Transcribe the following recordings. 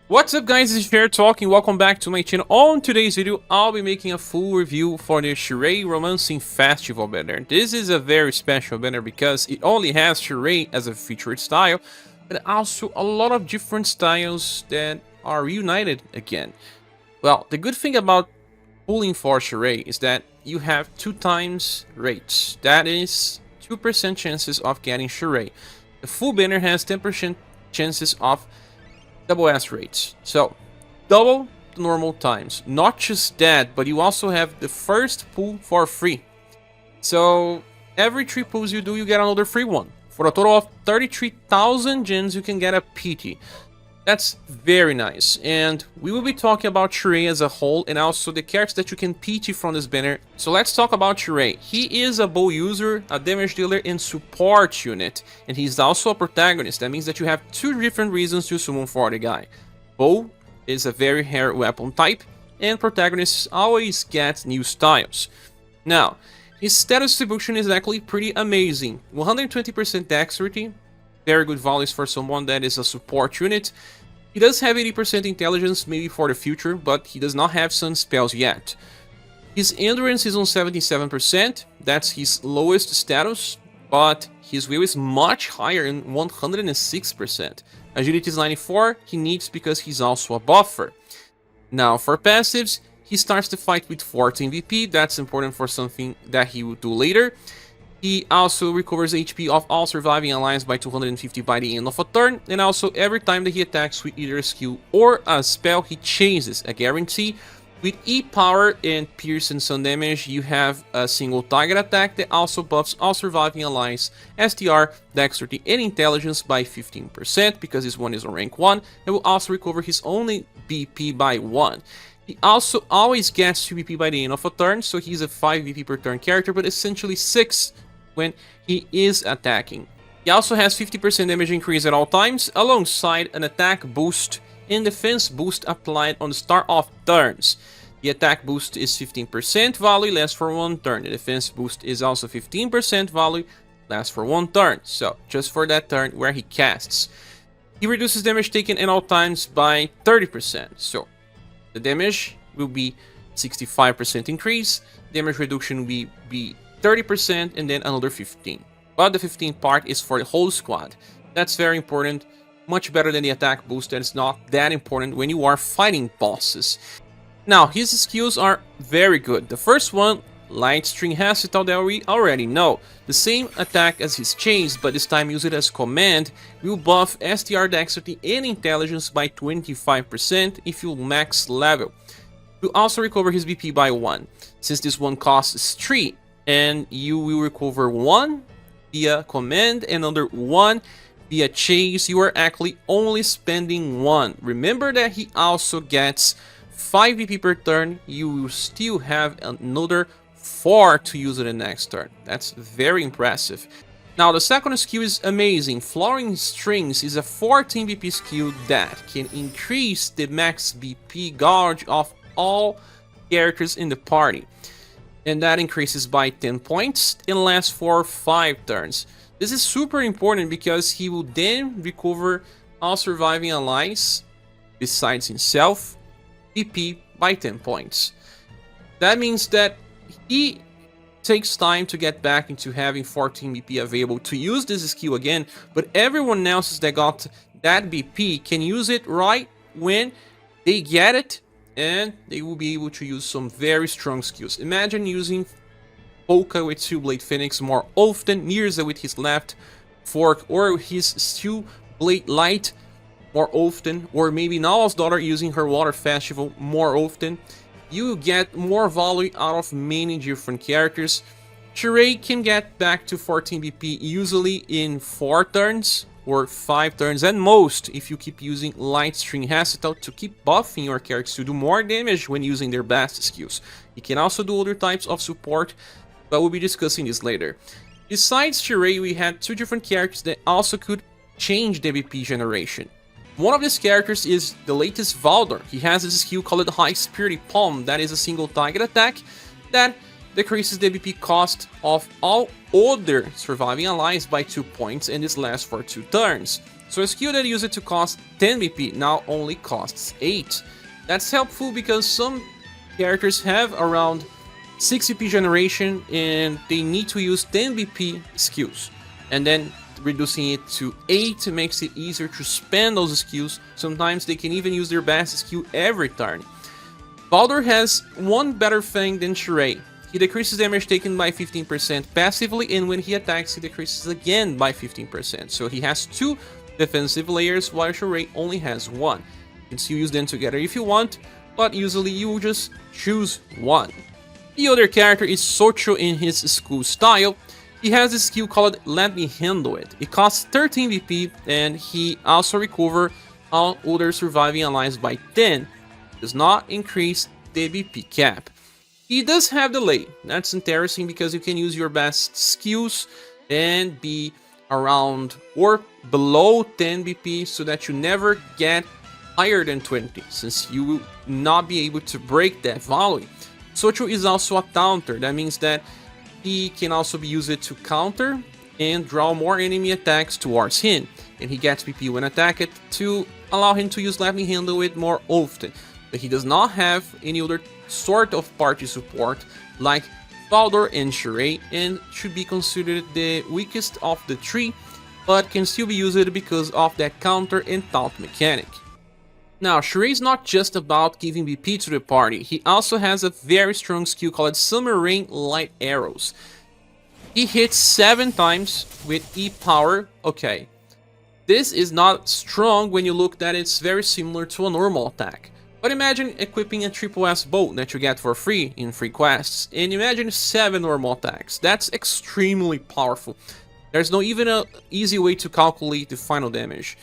What's up guys, it's Shire talking, welcome back to my channel. On today's video, I'll be making a full review for the Shirei Romancing Festival banner. This is a very special banner because it only has Shirei as a featured style, but also a lot of different styles that are reunited again. Well, the good thing about pulling for Shirei is that you have 2 times rates. That is 2% chances of getting Shirei. The full banner has 10% chances of double S rates, so double the normal times. Not just that, but you also have the first pull for free, so every 3 pulls you do, you get another free one. For a total of 33,000 gems, you can get a PT. That's very nice, and we will be talking about Shirei as a whole and also the characters that you can PT from this banner. So let's talk about Shirei. He is a bow user, a damage dealer, and support unit, and he's also a protagonist. That means that you have 2 different reasons to summon for the guy. Bow is a very rare weapon type, and protagonists always get new styles. Now, his status distribution is actually pretty amazing. 120% dexterity, very good values for someone that is a support unit. He does have 80% intelligence, maybe for the future, but he does not have some spells yet. His endurance is on 77%, that's his lowest status, but his will is much higher in 106%. Agility is 94, he needs because he's also a buffer. Now for passives, he starts the fight with 14 VP, that's important for something that he will do later. He also recovers HP of all surviving allies by 250 by the end of a turn, and also every time that he attacks with either a skill or a spell, he chases a guarantee. With E-Power and Pierce and Sun damage, you have a single target attack that also buffs all surviving allies, STR, Dexterity, and Intelligence by 15%, because this one is on rank 1, and will also recover his only BP by 1. He also always gets 2 BP by the end of a turn, so he's a 5 BP per turn character, but essentially 6 when he is attacking. He also has 50% damage increase at all times, alongside an attack boost and defense boost applied on the start of turns. The attack boost is 15% value, lasts for 1 turn. The defense boost is also 15% value, lasts for 1 turn, so just for that turn where he casts. He reduces damage taken at all times by 30%, so the damage will be 65% increase, damage reduction will be 30%, and then another 15. But the 15 part is for the whole squad. That's very important, much better than the attack boost that is not that important when you are fighting bosses. Now, his skills are very good. The first one, Light String Hacital, that we already know. The same attack as his Chains, but this time use it as command, will buff STR Dexterity and Intelligence by 25% if you max level. Will also recover his BP by 1, since this one costs 3. And you will recover 1 via command and another 1 via chase. You are actually only spending 1. Remember that he also gets 5 VP per turn. You will still have another 4 to use in the next turn. That's very impressive. Now the second skill is amazing. Flowering Strings is a 14 VP skill that can increase the max BP gauge of all characters in the party, and that increases by 10 points and lasts for 5 turns. This is super important because he will then recover all surviving allies, besides himself, BP by 10 points. That means that he takes time to get back into having 14 BP available to use this skill again, but everyone else that got that BP can use it right when they get it, and they will be able to use some very strong skills. Imagine using Polka with Steel Blade Phoenix more often, Mirza with his left fork, or his Steel Blade Light more often, or maybe Nawal's daughter using her Water Festival more often. You get more value out of many different characters. Shirei can get back to 14 BP usually in 4 turns, or 5 turns at most if you keep using Light String Hacital to keep buffing your characters to do more damage when using their best skills. You can also do other types of support, but we'll be discussing this later. Besides Shirei, we had 2 different characters that also could change the BP generation. One of these characters is the latest Valdor. He has this skill called High Spirit Palm, that is a single target attack that decreases the BP cost of all other surviving allies by 2 points, and this lasts for 2 turns. So a skill that used to cost 10 BP now only costs 8. That's helpful because some characters have around 6 BP generation and they need to use 10 BP skills. And then reducing it to 8 makes it easier to spend those skills. Sometimes they can even use their best skill every turn. Baldur has one better thing than Shirei. He decreases damage taken by 15% passively, and when he attacks, he decreases again by 15%. So he has 2 defensive layers, while Shirei only has 1. You can still use them together if you want, but usually you will just choose one. The other character is Socho in his school style. He has a skill called Let Me Handle It. It costs 13 VP, and he also recovers all other surviving allies by 10. Does not increase the BP cap. He does have delay. That's interesting because you can use your best skills and be around or below 10 BP so that you never get higher than 20, since you will not be able to break that value. Socho is also a counter. That means that he can also be used to counter and draw more enemy attacks towards him. And he gets BP when attacked to allow him to use Let Me Handle It more often. But he does not have any other sort of party support like Baldur and Shirei, and should be considered the weakest of the 3, but can still be used because of that counter and taunt mechanic. Now, Shirei is not just about giving BP to the party, he also has a very strong skill called Summer Rain Light Arrows. He hits 7 times with E power. Okay, this is not strong when you look that it's very similar to a normal attack. But imagine equipping a triple S bow that you get for free in free quests, and imagine 7 normal attacks. That's extremely powerful. There's no even an easy way to calculate the final damage.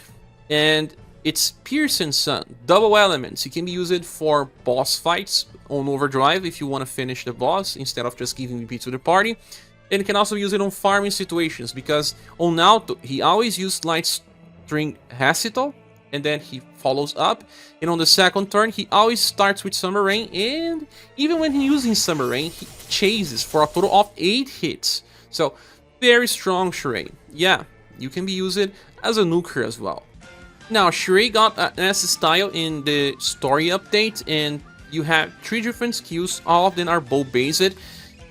And it's Pierce and Sun, double elements. It can be used for boss fights on Overdrive if you want to finish the boss instead of just giving BP to the party. And it can also use it on farming situations, because on Naoto he always used Light String Hacito, and then he follows up, and on the second turn he always starts with Summer Rain, and even when he's using Summer Rain he chases for a total of 8 hits. So very strong Shirei. Yeah, you can be used as a nuker as well. Now Shirei got an S style in the story update, and you have 3 different skills. All of them are bow based,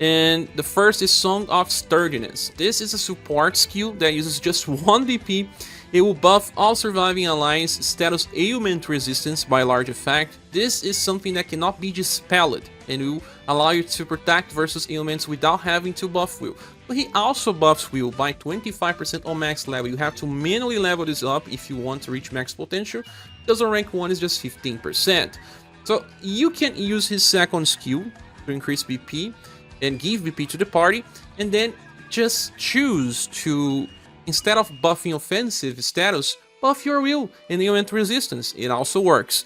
and the first is Song of Sturdiness. This is a support skill that uses just 1 BP. It will buff all surviving allies status ailment resistance by large effect. This is something that cannot be dispelled, and will allow you to protect versus ailments without having to buff Will. But he also buffs Will by 25% on max level. You have to manually level this up if you want to reach max potential, because on rank 1 is just 15%. So you can use his second skill to increase BP and give BP to the party, and then just choose to, instead of buffing offensive status, buff your Will and ailment resistance. It also works.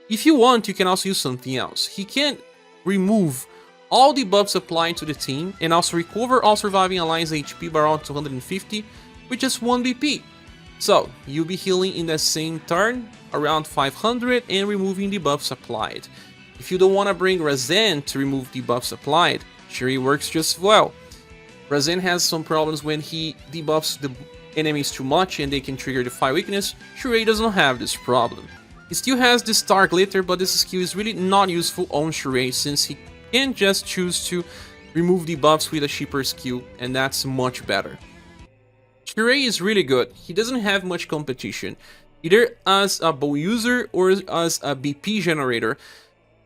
If you want, you can also use something else. He can remove all the buffs applied to the team and also recover all surviving allies HP by around 250 with just 1 BP. So you'll be healing in the same turn around 500 and removing the buffs applied. If you don't want to bring Razen to remove the buffs applied, Shirei works just well. Razen has some problems when he debuffs the enemies too much and they can trigger the fire weakness. Shirei doesn't have this problem. He still has the Star Glitter, but this skill is really not useful on Shirei, since he can just choose to remove the buffs with a cheaper skill, and that's much better. Shirei is really good. He doesn't have much competition, either as a bow user or as a BP generator.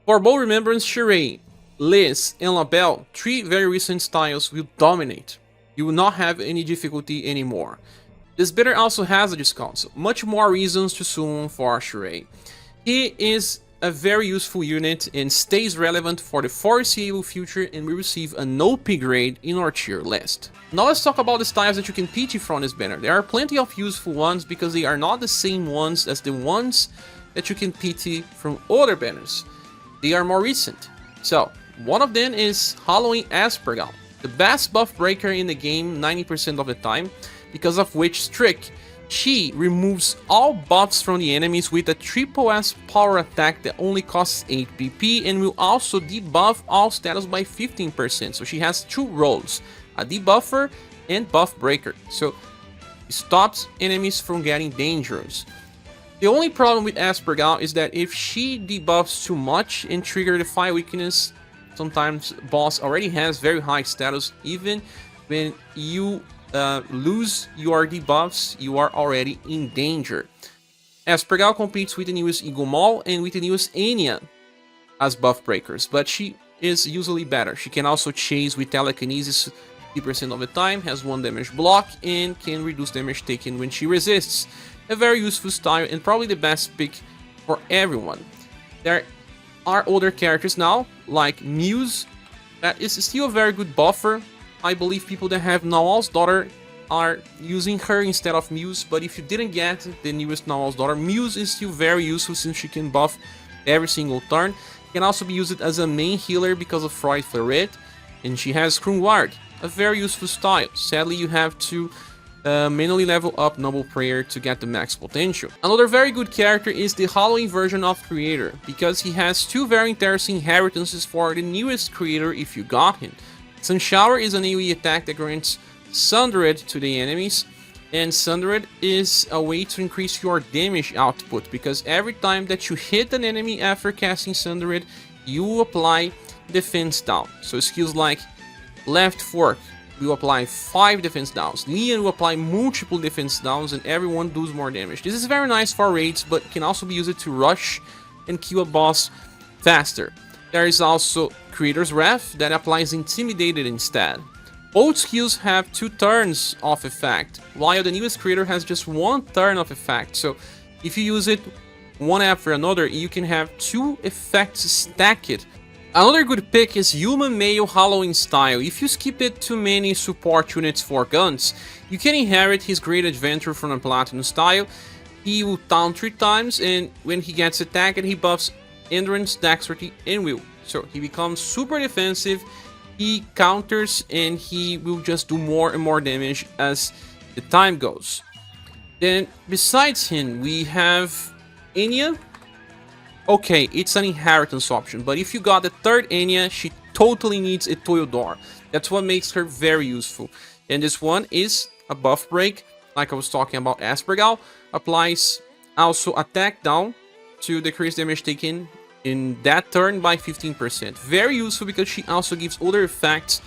For bow remembrance, Shirei, Liz, and Labelle, 3 very recent styles will dominate. You will not have any difficulty anymore. This better also has a discount, so much more reasons to summon for Shirei. He is a very useful unit and stays relevant for the foreseeable future, and will receive an OP grade in our tier list. Now let's talk about the styles that you can PT from this banner. There are plenty of useful ones because they are not the same ones as the ones that you can PT from other banners. They are more recent. So one of them is Halloween Aspergal, the best buff breaker in the game 90% of the time, because of which trick she removes all buffs from the enemies with a triple S power attack that only costs 8 BP, and will also debuff all status by 15%. So she has 2 roles, a debuffer and buff breaker. So stops enemies from getting dangerous. The only problem with ScherBR is that if she debuffs too much and trigger the fire weakness, sometimes boss already has very high status. Even when you lose your debuffs, you are already in danger. ScherBR competes with the newest Eagle Maul and with the newest Anni as buff breakers, but she is usually better. She can also chase with telekinesis 50% of the time, has 1 damage block, and can reduce damage taken when she resists. A very useful style and probably the best pick for everyone. There are other characters now, like Muse, that is still a very good buffer. I believe people that have Nawal's daughter are using her instead of Muse, but if you didn't get the newest Nawal's daughter, Muse is still very useful since she can buff every single turn. Can also be used as a main healer because of Freud Fleuret, and she has Krunward, a very useful style. Sadly, you have to manually level up Noble Prayer to get the max potential. Another very good character is the Halloween version of Creator, because he has 2 very interesting inheritances for the newest Creator if you got him. Sun Shower is an AoE attack that grants Sundered to the enemies, and Sundered is a way to increase your damage output, because every time that you hit an enemy after casting Sundered, you apply defense down. So skills like Left Fork will apply 5 defense downs, Leon will apply multiple defense downs, and everyone does more damage. This is very nice for raids, but can also be used to rush and kill a boss faster. There is also Creator's Wrath that applies Intimidated instead. Both skills have 2 turns of effect, while the newest Creator has just 1 turn of effect. So if you use it one after another, you can have 2 effects stacked. Another good pick is Human Male Halloween style. If you skip it too many support units for guns, you can inherit his Great Adventure from a Platinum style. He will taunt 3 times, and when he gets attacked, he buffs Endurance, Dexterity, and Will. So he becomes super defensive, he counters, and he will just do more and more damage as the time goes. Then, besides him, we have Anni. Okay, it's an inheritance option, but if you got the 3rd Anni, she totally needs a Toildor. That's what makes her very useful. And this one is a buff break, like I was talking about ScherBR, applies also attack down to decrease damage taken in that turn by 15%. Very useful because she also gives other effects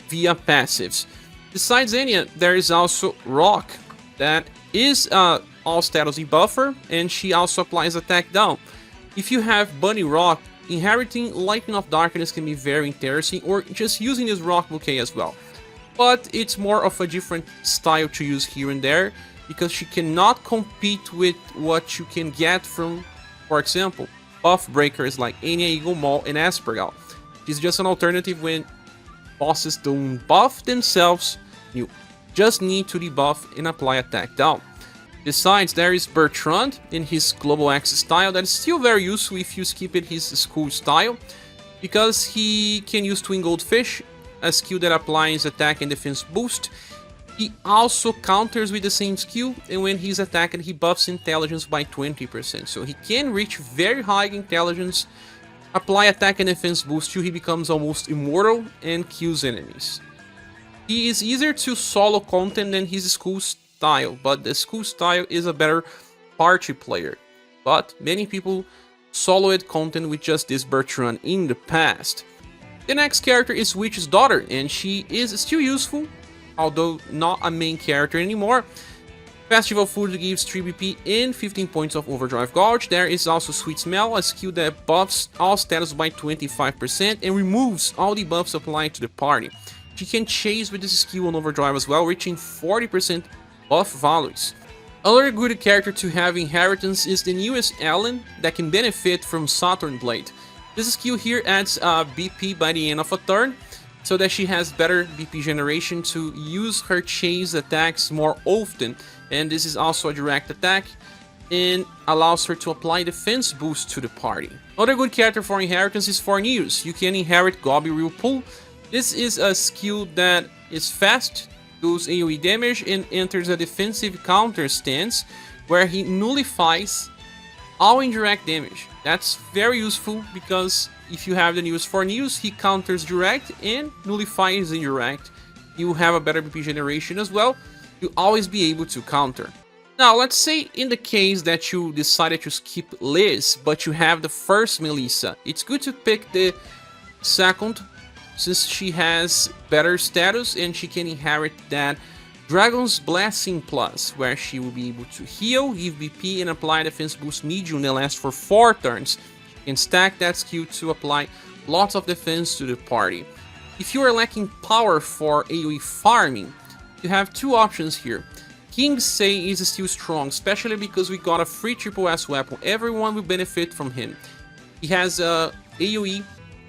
via passives. Besides Anni, there is also Rock, that is all status debuffer, and she also applies attack down. If you have Bunny Rock, inheriting Lightning of Darkness can be very interesting, or just using this Rock bouquet as well. But it's more of a different style to use here and there, because she cannot compete with what you can get from, for example, buff breakers like Anni, Eagle Maul, and ScherBR. She's just an alternative when bosses don't buff themselves, you just need to debuff and apply attack down. Besides, there is Bertrand in his Global X style that is still very useful if you skip it his school style, because he can use Twin Goldfish, a skill that applies attack and defense boost. He also counters with the same skill, and when he's attacked he buffs intelligence by 20%, so he can reach very high intelligence, apply attack and defense boost till he becomes almost immortal and kills enemies. He is easier to solo content than his school style, but the school style is a better party player. But many people soloed content with just this Bertrand in the past. The next character is Witch's Daughter, and she is still useful, although not a main character anymore. Festival Food gives 3 BP and 15 points of Overdrive Gauge. There is also Sweet Smell, a skill that buffs all status by 25% and removes all the buffs applied to the party. She can chase with this skill on Overdrive as well, reaching 40% buff values. Another good character to have inheritance is the newest Ellen that can benefit from Saturn Blade. This skill here adds BP by the end of a turn, so that she has better BP generation to use her chase attacks more often, and this is also a direct attack and allows her to apply defense boost to the party. Another good character for inheritance is Forneus. You can inherit Gobby Real Pull. This is a skill that is fast, does AoE damage, and enters a defensive counter stance where he nullifies all indirect damage. That's very useful because if you have the newest Forneus, he counters direct and nullifies indirect. You have a better BP generation as well. you'll always be able to counter. Now, let's say in the case that you decided to skip Liz, but you have the first Melissa. It's good to pick the second, since she has better status and she can inherit that Dragon's Blessing Plus, where she will be able to heal, give BP, and apply defense boost medium that lasts for 4 turns. You can stack that skill to apply lots of defense to the party. If you are lacking power for AoE farming, you have 2 options here. King Sei is still strong, especially because we got a free triple S weapon. Everyone will benefit from him. He has a AoE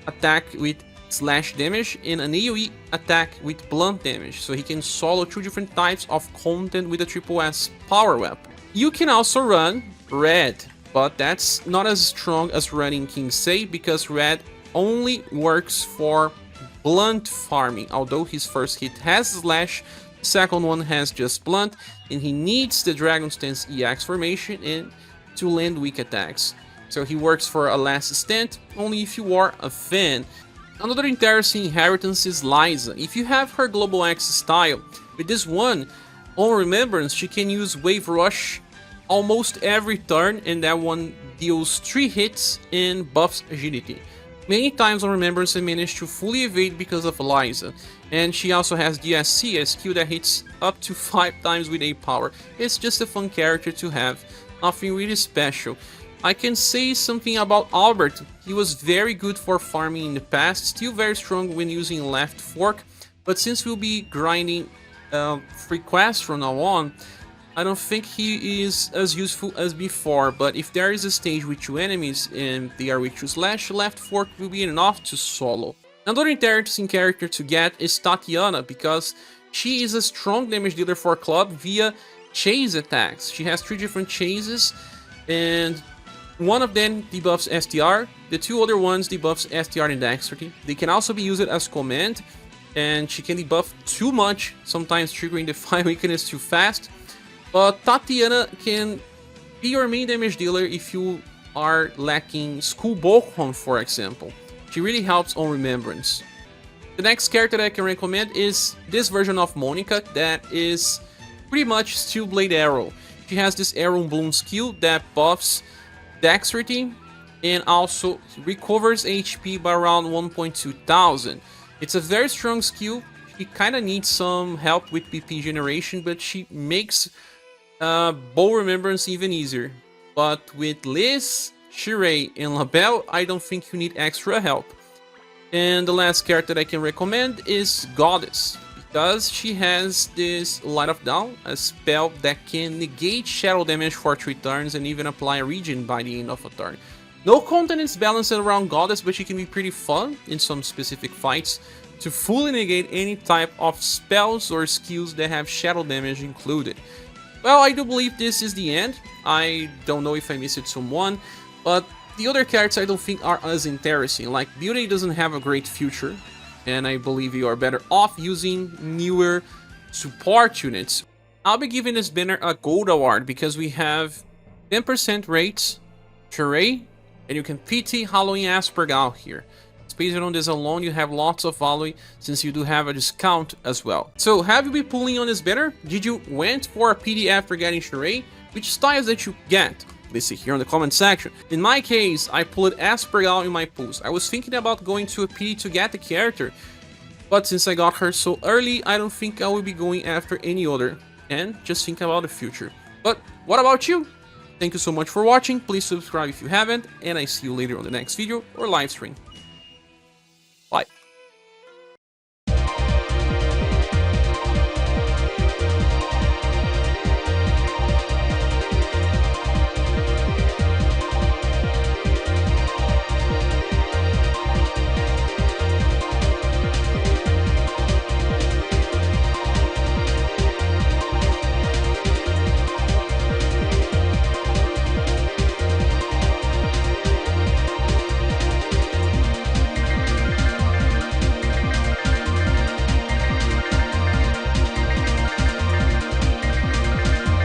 attack with slash damage and an AoE attack with blunt damage, so he can solo 2 different types of content with a triple S power weapon. You can also run Red, but that's not as strong as running King Sei because Red only works for blunt farming. Although his first hit has slash, the second one has just blunt, and he needs the Dragon's Stance EX formation and to land weak attacks. So he works for a last stand only if you are a fan. Another interesting inheritance is Liza. If you have her Global X style, with this one, on Remembrance, she can use Wave Rush almost every turn, and that one deals 3 hits and buffs agility. Many times on Remembrance I managed to fully evade because of Liza, and she also has DSC, a skill that hits up to 5 times with A power. It's just a fun character to have, nothing really special. I can say something about Albert. He was very good for farming in the past, still very strong when using left fork, but since we'll be grinding free quests from now on, I don't think he is as useful as before. But if there is a stage with 2 enemies and they are weak to slash, left fork will be enough to solo. Another interesting character to get is Tatiana, because she is a strong damage dealer for club via chase attacks. She has 3 different chases, and one of them debuffs STR, the 2 other ones debuffs STR and Dexterity. They can also be used as command, and she can debuff too much, sometimes triggering the 5 weakness too fast. But Tatiana can be your main damage dealer if you are lacking School Bokhon, for example. She really helps on Remembrance. The next character that I can recommend is this version of Monica that is pretty much Steel Blade Arrow. She has this Arrow Bloom skill that buffs Dexterity and also recovers HP by around 1.2 thousand. It's a very strong skill. She kind of needs some help with BP generation, but she makes bow Remembrance even easier. But with Liz, Shirei, and Labelle, I don't think you need extra help. And the last character that I can recommend is Goddess, because she has this Light of Dawn, a spell that can negate shadow damage for 3 turns and even apply a regen by the end of a turn. No content is balanced around Goddess, but she can be pretty fun in some specific fights to fully negate any type of spells or skills that have shadow damage included. Well, I do believe this is the end. I don't know if I missed someone, but the other characters I don't think are as interesting. Like, Beauty doesn't have a great future, and I believe you are better off using newer support units. I'll be giving this banner a gold award because we have 10% rates, Shirei, and you can PT Halloween Aspergal here. Based on this alone, you have lots of value since you do have a discount as well. So, have you been pulling on this banner? Did you went for a PD after getting Shirei? Which styles that you get? Please see here in the comment section. In my case, I pulled Aspergal in my pulls. I was thinking about going to a PD to get the character, but since I got her so early, I don't think I will be going after any other, and just think about the future. But what about you? Thank you so much for watching. Please subscribe if you haven't, and I see you later on the next video or live stream. Bye.